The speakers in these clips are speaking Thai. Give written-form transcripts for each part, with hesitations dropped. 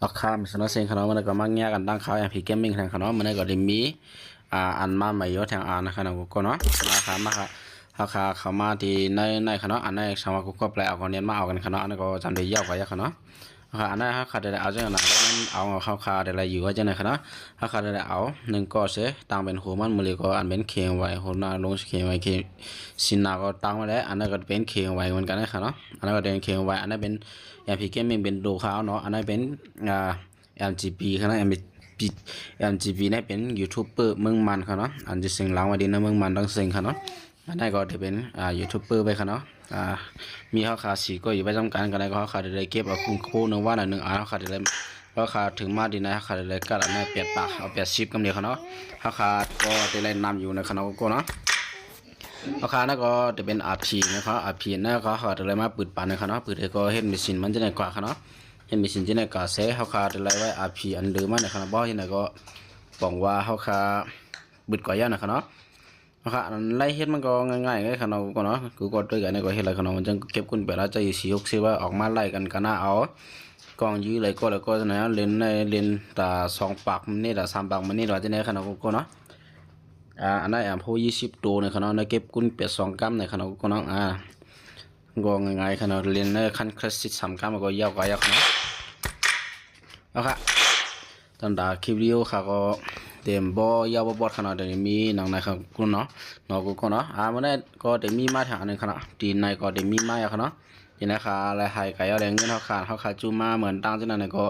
ราคามันสนอเซ็งขนาดมันก็มักแง่กันตั้งเขาอย่างพีเกมมิ่งทางขนาดมันก็ได้มีอันมาใหม่ยศทางนะขนาดกูเนาะราคามาค่ะราคาเขามาที่ในขนาดอันในสมากูก็แปลเอาคนเนี้ยมาเอากันขนาดนั้นก็จำได้ยาวกว่าเยอะขนาดอันนั้นเขาขาดได้เอาจังนะแล้วมันเอาเขาขาดได้อยู่ว่าจังไหนขนาดเขาขาดได้เอาหนึ่งก็เสียตั้งเป็นหัวมันมือเลยก็อันเป็นเคียงไว้หัวหน้าลงเคียงไว้เคียงสินนาก็ตั้งไว้แล้วอันนั้นก็เป็นเคียงไว้เหมือนกันนะขนาดอันนั้นก็เป็นเคียงไว้อันนั้นเป็นอย่างพีเกมมิ่งเป็นดูขาวเนาะอันนั้นเป็นMGP ขนาด MGP นี่เป็นยูทูบเบอร์เมืองมันเขาเนาะอันจะเสียงหลังวันดีนะเมืองมันต้องเสียงเขาเนาะอันนั้นก็จะเป็นยูทูบเบอร์ไปเขาเนาะมีเขาขาสีก็อยู่ไปจำการกันได้ก็เขาขาได้เก็บเอาคุ้มคู่นึงว่าหนึ่งเขาขาได้เขาขาถึงมาดีนะเขาขาได้ก็อันนั้นเปลี่ยนปากเอาเปลี่ยนชิปกันเดียวเขาเนาะเขาขาก็จะเล่นนำอยู่ในเขาเนาะก็เนาะเขาขานั่นก็จะเป็น RP นะครับ RP นั่นก็เขาจะเลยมาปืดปานในเขาเนาะปืดก็เห็นมีสินมันจะได้กว่าเขาเนาะเห็นมีสินที่ในกาเซ่เขาขาดอะไรไว้อาพีอันเดิมมันในขณะบ่ที่ไหนก็บอกว่าเขาขาบึดก่อยานะขณะเขาขาไล่เฮ็ดมันก็ง่ายๆไงขณะก็เนาะกูก็ด้วยกันในก็เฮ็ดอะไรขณะมันจึงเก็บกุญไปแล้วจะอยู่สี่หกสิบว่าออกมาไล่กันกันนะเอากองยื้อเลยก็แล้วก็นะเล่นในเล่นตาสองปากมันนี่ตาสามปากมันนี่เราจะในขณะก็เนาะอันนั้นพอ20ตัวในขณะในเก็บกุญเป็ด2 กรัมในขณะก็เนาะก็ง่ายๆขณะเล่นในขั้นคลาสสิก3 กรัมก็ยาวกว่ายาวนะเอาค่ะตอนดาคลิปวิดีโอค่ะก็เต็มบ่ยาวบ่ขนาดเดี๋ยวมีหนังในครับกูเนาะเนาะกูเนาะมันได้ก็เดี๋ยวมีมาทางนึงขนาดตีในก็เดี๋ยวมีมาอย่างเนาะทีนี้ค่ะอะไรหายไก่อะไรเงี้ยเขาขาจูมาเหมือนตั้งที่นั่นก็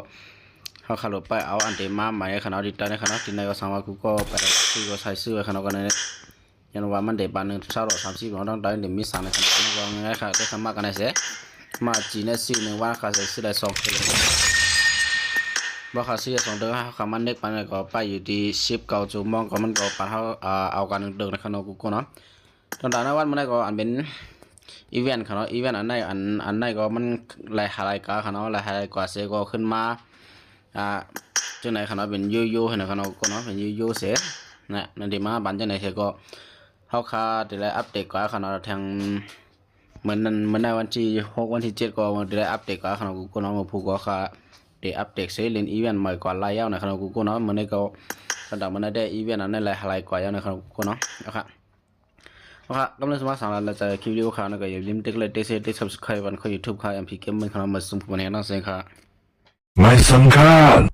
เขาขาลบไปเอาอันเดมาใหม่ขนาดดิตาในขนาดที่ในก็สามารถกูก็ไปซื้อก็ใช้ซื้อขนาดกันเนี่ยยันว่ามันเดี๋ยวบานนึง30-30เราต้องได้เดี๋ยวมีสั่งในขนาดนั้นก็ง่ายค่ะได้สมัครกันได้เสียมาจีนซื้อหนึ่งว่าเขาใส่ซื้อได้2 กิโลบ่ขาซื้อ2 เดือนเขามันเน็กมันก็ไปอยู่ที่10 9 ชั่วโมงก็มันก็ปันเขาเอากัน1 เดือนในขนาดกูเนาะตอนนั้นวันมันก็อันเป็นอีเวนต์เขาเนาะอีเวนต์อันไหนก็มันหลายกาเขาเนาะหลายกว่าเสียก็ขึ้นมาจังไหนเขาเนาะเป็นยูให้เขาเนาะก็เนาะเป็นยูเสียนะนั่นที่มาบันจังไหนเสียก็เขาคาได้อัปเดตกว่าเขาเนาะทางเหมือนในวันที่6วันที่7ก็ได้อัปเดตกว่าเขาเนาะกูเนาะมาพูดก็ค่ะได้อัปเดตเสียเล่นอีเวนต์ใหม่กว่าหลายอย่างนะเขาเนาะกูเนาะมันก็ระดับมันได้อีเวนต์อันนั้นหลายกว่าอย่างนะเขากูเนาะนะครับกำลังสมัครสารแล้วจะคลิปวิดีโอข่าวนะก็อย่าลืมติ๊กไลค์ติ๊กแชร์ติ๊ก Subscribe วันเขา YouTube ข่าว MP เกมมันขนาดมาสุ่มผู้บริหารนั่งเสียงค่ะไม่สำคัญ